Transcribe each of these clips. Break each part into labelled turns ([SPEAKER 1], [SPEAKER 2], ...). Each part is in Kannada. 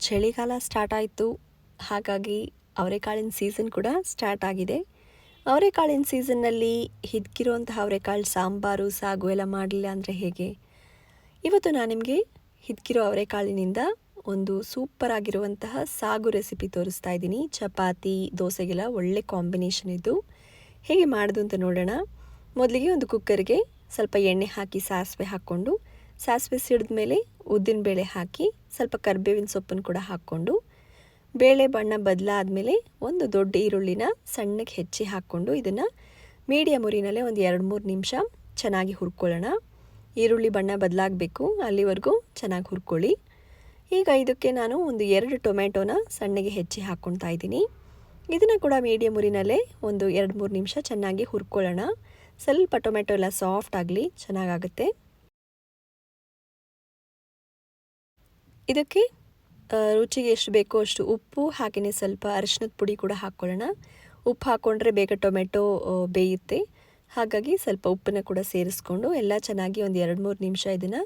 [SPEAKER 1] ಚಳಿಗಾಲ ಸ್ಟಾರ್ಟ್ ಆಯಿತು. ಹಾಗಾಗಿ ಅವರೆಕಾಳಿನ ಸೀಸನ್ ಕೂಡ ಸ್ಟಾರ್ಟ್ ಆಗಿದೆ. ಅವರೆಕಾಳಿನ ಸೀಸನ್ನಲ್ಲಿ ಹಿದ್ಕಿರುವಂತಹ ಅವರೆಕಾಳು ಸಾಂಬಾರು ಸಾಗು ಎಲ್ಲ ಮಾಡಲಿಲ್ಲ ಅಂದರೆ ಹೇಗೆ? ಇವತ್ತು ನಾನು ನಿಮಗೆ ಹಿದ್ಕಿರೋ ಅವರೆಕಾಳಿನಿಂದ ಒಂದು ಸೂಪರ್ ಆಗಿರುವಂತಹ ಸಾಗು ರೆಸಿಪಿ ತೋರಿಸ್ತಾ ಇದ್ದೀನಿ. ಚಪಾತಿ ದೋಸೆಗೆಲ್ಲ ಒಳ್ಳೆ ಕಾಂಬಿನೇಷನ್ ಇದು. ಹೇಗೆ ಮಾಡೋದು ಅಂತ ನೋಡೋಣ. ಮೊದಲಿಗೆ ಒಂದು ಕುಕ್ಕರ್ಗೆ ಸ್ವಲ್ಪ ಎಣ್ಣೆ ಹಾಕಿ ಸಾಸಿವೆ ಹಾಕ್ಕೊಂಡು, ಸಾಸಿವೆ ಸಿಡಿದ ಮೇಲೆ ಉದ್ದಿನಬೇಳೆ ಹಾಕಿ ಸ್ವಲ್ಪ ಕರಿಬೇವಿನ ಸೊಪ್ಪನ್ನು ಕೂಡ ಹಾಕ್ಕೊಂಡು, ಬೇಳೆ ಬಣ್ಣ ಬದಲಾದ್ಮೇಲೆ ಒಂದು ದೊಡ್ಡ ಈರುಳ್ಳಿನ ಸಣ್ಣಗೆ ಹೆಚ್ಚಿ ಹಾಕ್ಕೊಂಡು ಇದನ್ನು ಮೀಡಿಯಮ್ ಉರಿನಲ್ಲೇ ಒಂದು 2-3 ನಿಮಿಷ ಚೆನ್ನಾಗಿ ಹುರ್ಕೊಳ್ಳೋಣ. ಈರುಳ್ಳಿ ಬಣ್ಣ ಬದಲಾಗಬೇಕು, ಅಲ್ಲಿವರೆಗೂ ಚೆನ್ನಾಗಿ ಹುರ್ಕೊಳ್ಳಿ. ಈಗ ಇದಕ್ಕೆ ನಾನು ಒಂದು 2 ಟೊಮೆಟೊನ ಸಣ್ಣಗೆ ಹೆಚ್ಚಿ ಹಾಕ್ಕೊಳ್ತಾ ಇದ್ದೀನಿ. ಇದನ್ನು ಕೂಡ ಮೀಡಿಯಮ್ ಉರಿನಲ್ಲೇ ಒಂದು 2-3 ನಿಮಿಷ ಚೆನ್ನಾಗಿ ಹುರ್ಕೊಳ್ಳೋಣ. ಸ್ವಲ್ಪ ಟೊಮೆಟೊ ಎಲ್ಲ ಸಾಫ್ಟ್ ಆಗಲಿ, ಚೆನ್ನಾಗಾಗುತ್ತೆ. ಇದಕ್ಕೆ ರುಚಿಗೆ ಎಷ್ಟು ಬೇಕೋ ಅಷ್ಟು ಉಪ್ಪು, ಹಾಗೆಯೇ ಸ್ವಲ್ಪ ಅರಿಶಿನದ ಪುಡಿ ಕೂಡ ಹಾಕ್ಕೊಳ್ಳೋಣ. ಉಪ್ಪು ಹಾಕ್ಕೊಂಡ್ರೆ ಬೇಗ ಟೊಮೆಟೊ ಬೇಯುತ್ತೆ. ಹಾಗಾಗಿ ಸ್ವಲ್ಪ ಉಪ್ಪನ್ನು ಕೂಡ ಸೇರಿಸ್ಕೊಂಡು ಎಲ್ಲ ಚೆನ್ನಾಗಿ ಒಂದು 2-3 ನಿಮಿಷ ಇದನ್ನು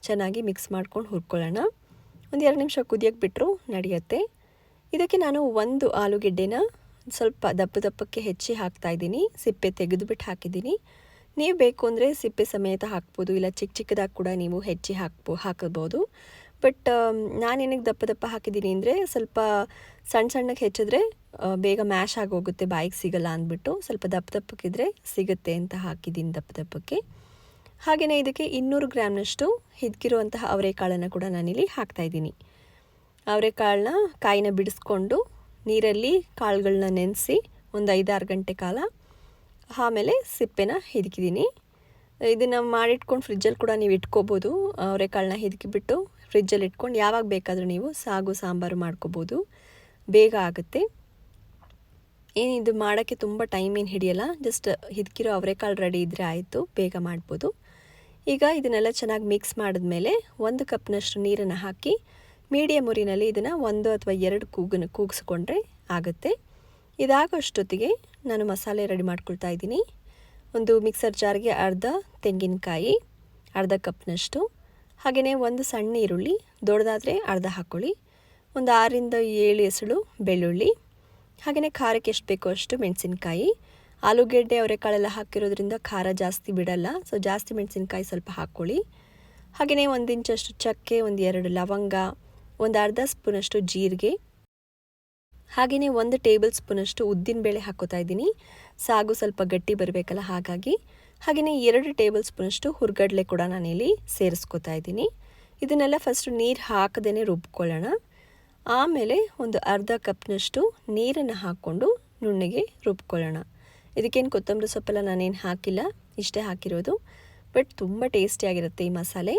[SPEAKER 1] ಚೆನ್ನಾಗಿ ಮಿಕ್ಸ್ ಮಾಡ್ಕೊಂಡು ಹುರ್ಕೊಳ್ಳೋಣ. ಒಂದು 2 ನಿಮಿಷ ಕುದಿಯೋಕ್ಕೆ ಬಿಟ್ಟರು ನಡೆಯುತ್ತೆ. ಇದಕ್ಕೆ ನಾನು ಒಂದು ಆಲೂಗೆಡ್ಡೆನ ಸ್ವಲ್ಪ ದಪ್ಪಕ್ಕೆ ಹೆಚ್ಚಿ ಹಾಕ್ತಾಯಿದ್ದೀನಿ. ಸಿಪ್ಪೆ ತೆಗೆದುಬಿಟ್ಟು ಹಾಕಿದ್ದೀನಿ. ನೀವು ಬೇಕು ಅಂದರೆ ಸಿಪ್ಪೆ ಸಮೇತ ಹಾಕ್ಬೋದು, ಇಲ್ಲ ಚಿಕ್ಕದಾಗಿ ಕೂಡ ನೀವು ಹೆಚ್ಚಿ ಹಾಕಬಹುದು. ಬಟ್ ನಾನೇನಕ್ಕೆ ದಪ್ಪ ಹಾಕಿದ್ದೀನಿ ಅಂದರೆ ಸ್ವಲ್ಪ ಸಣ್ಣಗೆ ಹೆಚ್ಚಿದ್ರೆ ಬೇಗ ಮ್ಯಾಶ್ ಆಗೋಗುತ್ತೆ, ಬಾಯಿಗೆ ಸಿಗಲ್ಲ ಅಂದ್ಬಿಟ್ಟು ಸ್ವಲ್ಪ ದಪ್ಪಕ್ಕಿದ್ರೆ ಸಿಗುತ್ತೆ ಅಂತ ಹಾಕಿದ್ದೀನಿ ದಪ್ಪಕ್ಕೆ. ಹಾಗೆಯೇ ಇದಕ್ಕೆ 200 ಗ್ರಾಮ್ನಷ್ಟು ಹಿದ್ಕಿರುವಂತಹ ಅವರೆಕಾಳನ್ನು ಕೂಡ ನಾನಿಲ್ಲಿ ಹಾಕ್ತಾಯಿದ್ದೀನಿ. ಅವರೆಕಾಳನ್ನ ಕಾಯಿನ ಬಿಡಿಸ್ಕೊಂಡು ನೀರಲ್ಲಿ ಕಾಳುಗಳನ್ನ ನೆನೆಸಿ ಒಂದು 5-6 ಗಂಟೆ ಕಾಲ ಆಮೇಲೆ ಸಿಪ್ಪೆನ ಹಿದ್ಕಿದ್ದೀನಿ. ಇದನ್ನು ಮಾಡಿಟ್ಕೊಂಡು ಫ್ರಿಜ್ಜಲ್ಲಿ ಕೂಡ ನೀವು ಇಟ್ಕೋಬೋದು. ಅವರೆಕಾಳನ್ನ ಹಿದ್ಕಿಬಿಟ್ಟು ಫ್ರಿಜ್ಜಲ್ಲಿ ಇಟ್ಕೊಂಡು ಯಾವಾಗ ಬೇಕಾದರೂ ನೀವು ಸಾಗು ಸಾಂಬಾರು ಮಾಡ್ಕೋಬೋದು, ಬೇಗ ಆಗುತ್ತೆ. ಏನಿದು ಮಾಡೋಕ್ಕೆ ತುಂಬ ಟೈಮ್ ಏನು ಹಿಡಿಯಲ್ಲ, ಜಸ್ಟ್ ಹಿದ್ಕಿರೋ ಅವರೆಕಾಳು ರೆಡಿ ಇದ್ದರೆ ಆಯಿತು, ಬೇಗ ಮಾಡ್ಬೋದು. ಈಗ ಇದನ್ನೆಲ್ಲ ಚೆನ್ನಾಗಿ ಮಿಕ್ಸ್ ಮಾಡಿದ್ಮೇಲೆ 1 ಕಪ್ನಷ್ಟು ನೀರನ್ನು ಹಾಕಿ ಮೀಡಿಯಮ್ ಉರಿನಲ್ಲಿ ಇದನ್ನು 1 ಅಥವಾ 2 ಕೂಗಿಸ್ಕೊಂಡ್ರೆ ಆಗುತ್ತೆ. ಇದಾಗೋಷ್ಟೊತ್ತಿಗೆ ನಾನು ಮಸಾಲೆ ರೆಡಿ ಮಾಡ್ಕೊಳ್ತಾ ಇದ್ದೀನಿ. ಒಂದು ಮಿಕ್ಸರ್ ಜಾರ್ಗೆ ಅರ್ಧ ತೆಂಗಿನಕಾಯಿ, ಅರ್ಧ ಕಪ್ನಷ್ಟು, ಹಾಗೆಯೇ ಒಂದು ಸಣ್ಣ ಈರುಳ್ಳಿ, ದೊಡ್ಡದಾದರೆ ಅರ್ಧ ಹಾಕ್ಕೊಳ್ಳಿ, ಒಂದು 6-7 ಎಸಳು ಬೆಳ್ಳುಳ್ಳಿ, ಹಾಗೆಯೇ ಖಾರಕ್ಕೆ ಎಷ್ಟು ಬೇಕೋ ಅಷ್ಟು ಮೆಣಸಿನ್ಕಾಯಿ. ಆಲೂಗೆಡ್ಡೆ ಅವರೆಕಾಳೆಲ್ಲ ಹಾಕಿರೋದ್ರಿಂದ ಖಾರ ಜಾಸ್ತಿ ಬಿಡಲ್ಲ, ಸೊ ಜಾಸ್ತಿ ಮೆಣಸಿನ್ಕಾಯಿ ಸ್ವಲ್ಪ ಹಾಕ್ಕೊಳ್ಳಿ. ಹಾಗೆಯೇ 1 ಇಂಚಷ್ಟು ಚಕ್ಕೆ, ಒಂದು 2 ಲವಂಗ, ಒಂದು ಅರ್ಧ ಸ್ಪೂನಷ್ಟು ಜೀರಿಗೆ, ಹಾಗೆಯೇ 1 ಟೇಬಲ್ ಸ್ಪೂನಷ್ಟು ಉದ್ದಿನಬೇಳೆ ಹಾಕ್ಕೋತಾ ಇದ್ದೀನಿ. ಸಾಗು ಸ್ವಲ್ಪ ಗಟ್ಟಿ ಬರಬೇಕಲ್ಲ ಹಾಗಾಗಿ. ಹಾಗೆಯೇ 2 ಟೇಬಲ್ ಸ್ಪೂನಷ್ಟು ಹುರ್ಗಡ್ಲೆ ಕೂಡ ನಾನಿಲ್ಲಿ ಸೇರಿಸ್ಕೋತಾ ಇದ್ದೀನಿ. ಇದನ್ನೆಲ್ಲ ಫಸ್ಟು ನೀರು ಹಾಕದೇ ರುಬ್ಕೊಳ್ಳೋಣ. ಆಮೇಲೆ ಒಂದು ಅರ್ಧ ಕಪ್ನಷ್ಟು ನೀರನ್ನು ಹಾಕ್ಕೊಂಡು ನುಣ್ಣಗೆ ರುಬ್ಕೊಳ್ಳೋಣ. ಇದಕ್ಕೇನು ಕೊತ್ತಂಬರಿ ಸೊಪ್ಪೆಲ್ಲ ನಾನೇನು ಹಾಕಿಲ್ಲ, ಇಷ್ಟೇ ಹಾಕಿರೋದು. ಬಟ್ ತುಂಬ ಟೇಸ್ಟಿಯಾಗಿರುತ್ತೆ ಈ ಮಸಾಲೆ.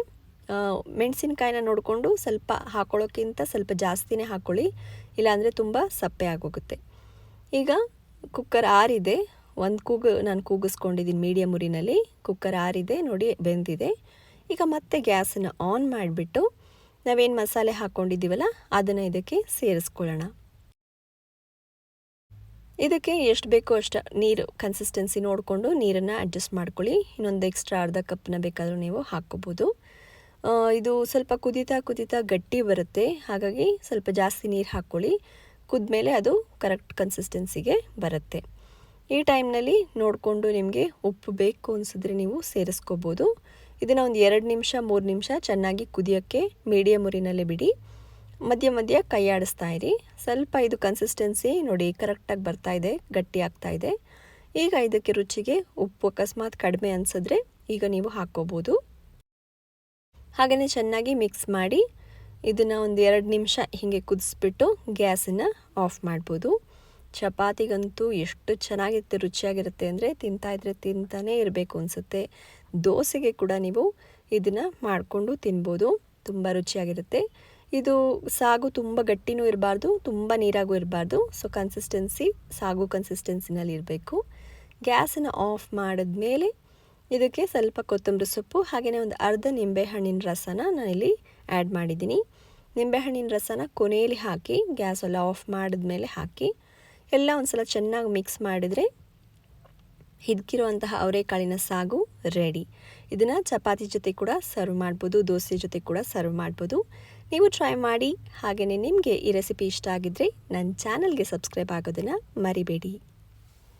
[SPEAKER 1] ಮೆಣಸಿನ್ಕಾಯಿನ ನೋಡಿಕೊಂಡು ಸ್ವಲ್ಪ ಹಾಕೊಳ್ಳೋಕ್ಕಿಂತ ಸ್ವಲ್ಪ ಜಾಸ್ತಿನೇ ಹಾಕ್ಕೊಳ್ಳಿ, ಇಲ್ಲಾಂದರೆ ತುಂಬ ಸಪ್ಪೆ ಆಗೋಗುತ್ತೆ. ಈಗ ಕುಕ್ಕರ್ ಆರಿದೆ, ಒಂದು ಕೂಗು ನಾನು ಕೂಗಿಸ್ಕೊಂಡಿದ್ದೀನಿ ಮೀಡಿಯಮ್ ಉರಿನಲ್ಲಿ. ಕುಕ್ಕರ್ ಆರಿದೆ ನೋಡಿ, ಬೆಂದಿದೆ. ಈಗ ಮತ್ತೆ ಗ್ಯಾಸನ್ನು ಆನ್ ಮಾಡಿಬಿಟ್ಟು ನಾವೇನು ಮಸಾಲೆ ಹಾಕ್ಕೊಂಡಿದ್ದೀವಲ್ಲ ಅದನ್ನು ಇದಕ್ಕೆ ಸೇರಿಸ್ಕೊಳ್ಳೋಣ. ಇದಕ್ಕೆ ಎಷ್ಟು ಬೇಕೋ ಅಷ್ಟು ನೀರು ಕನ್ಸಿಸ್ಟೆನ್ಸಿ ನೋಡಿಕೊಂಡು ನೀರನ್ನು ಅಡ್ಜಸ್ಟ್ ಮಾಡ್ಕೊಳ್ಳಿ. ಇನ್ನೊಂದು ಎಕ್ಸ್ಟ್ರಾ ಅರ್ಧ ಕಪ್ನ ಬೇಕಾದರೂ ನೀವು ಹಾಕ್ಕೋಬೋದು. ಇದು ಸ್ವಲ್ಪ ಕುದೀತಾ ಗಟ್ಟಿ ಬರುತ್ತೆ, ಹಾಗಾಗಿ ಸ್ವಲ್ಪ ಜಾಸ್ತಿ ನೀರು ಹಾಕ್ಕೊಳ್ಳಿ. ಕುದ್ಮೇಲೆ ಅದು ಕರೆಕ್ಟ್ ಕನ್ಸಿಸ್ಟೆನ್ಸಿಗೆ ಬರುತ್ತೆ. ಈ ಟೈಮ್ನಲ್ಲಿ ನೋಡಿಕೊಂಡು ನಿಮಗೆ ಉಪ್ಪು ಬೇಕು ಅನಿಸಿದ್ರೆ ನೀವು ಸೇರಿಸ್ಕೋಬೋದು. ಇದನ್ನು ಒಂದು 2 ನಿಮಿಷ 3 ನಿಮಿಷ ಚೆನ್ನಾಗಿ ಕುದಿಯೋಕ್ಕೆ ಮೀಡಿಯಮ್ ಉರಿನಲ್ಲೇ ಬಿಡಿ. ಮಧ್ಯ ಕೈ ಆಡಿಸ್ತಾ ಇರಿ. ಸ್ವಲ್ಪ ಇದು ಕನ್ಸಿಸ್ಟೆನ್ಸಿ ನೋಡಿ ಕರೆಕ್ಟಾಗಿ ಬರ್ತಾಯಿದೆ, ಗಟ್ಟಿ ಆಗ್ತಾಯಿದೆ. ಈಗ ಇದಕ್ಕೆ ರುಚಿಗೆ ಉಪ್ಪು ಅಕಸ್ಮಾತ್ ಕಡಿಮೆ ಅನಿಸಿದ್ರೆ ಈಗ ನೀವು ಹಾಕ್ಕೋಬೋದು. ಹಾಗೆಯೇ ಚೆನ್ನಾಗಿ ಮಿಕ್ಸ್ ಮಾಡಿ ಇದನ್ನು ಒಂದು 2 ನಿಮಿಷ ಹೀಗೆ ಕುದಿಸ್ಬಿಟ್ಟು ಗ್ಯಾಸನ್ನು ಆಫ್ ಮಾಡ್ಬೋದು. ಚಪಾತಿಗಂತೂ ಎಷ್ಟು ಚೆನ್ನಾಗಿರುತ್ತೆ, ರುಚಿಯಾಗಿರುತ್ತೆ ಅಂದರೆ ತಿಂತಾಯಿದ್ರೆ ತಿಂತಾನೇ ಇರಬೇಕು ಅನಿಸುತ್ತೆ. ದೋಸೆಗೆ ಕೂಡ ನೀವು ಇದನ್ನು ಮಾಡಿಕೊಂಡು ತಿನ್ಬೋದು, ತುಂಬ ರುಚಿಯಾಗಿರುತ್ತೆ. ಇದು ಸಾಗು ತುಂಬ ಗಟ್ಟಿನೂ ಇರಬಾರ್ದು, ತುಂಬ ನೀರಾಗೂ ಇರಬಾರ್ದು. ಸೊ ಕನ್ಸಿಸ್ಟೆನ್ಸಿ ಸಾಗು ಕನ್ಸಿಸ್ಟೆನ್ಸಿನಲ್ಲಿ ಇರಬೇಕು. ಗ್ಯಾಸನ್ನು ಆಫ್ ಮಾಡಿದ್ಮೇಲೆ ಇದಕ್ಕೆ ಸ್ವಲ್ಪ ಕೊತ್ತಂಬರಿ ಸೊಪ್ಪು, ಹಾಗೆಯೇ ಒಂದು ಅರ್ಧ ನಿಂಬೆಹಣ್ಣಿನ ರಸನ ನಾನಿಲ್ಲಿ ಆ್ಯಡ್ ಮಾಡಿದ್ದೀನಿ. ನಿಂಬೆಹಣ್ಣಿನ ರಸನ ಕೊನೆಯಲ್ಲಿ ಹಾಕಿ ಗ್ಯಾಸೆಲ್ಲ ಆಫ್ ಮಾಡಿದ್ಮೇಲೆ ಹಾಕಿ ಎಲ್ಲ ಒಂದು ಸಲ ಚೆನ್ನಾಗಿ ಮಿಕ್ಸ್ ಮಾಡಿದರೆ ಹಿದ್ಕಿರುವಂತಹ ಅವರೆಕಾಳಿನ ಸಾಗು ರೆಡಿ. ಇದನ್ನು ಚಪಾತಿ ಜೊತೆ ಕೂಡ ಸರ್ವ್ ಮಾಡ್ಬೋದು, ದೋಸೆ ಜೊತೆ ಕೂಡ ಸರ್ವ್ ಮಾಡ್ಬೋದು. ನೀವು ಟ್ರೈ ಮಾಡಿ. ಹಾಗೆಯೇ ನಿಮಗೆ ಈ ರೆಸಿಪಿ ಇಷ್ಟ ಆಗಿದ್ದರೆ ನನ್ನ ಚಾನಲ್ಗೆ ಸಬ್ಸ್ಕ್ರೈಬ್ ಆಗೋದನ್ನು ಮರಿಬೇಡಿ.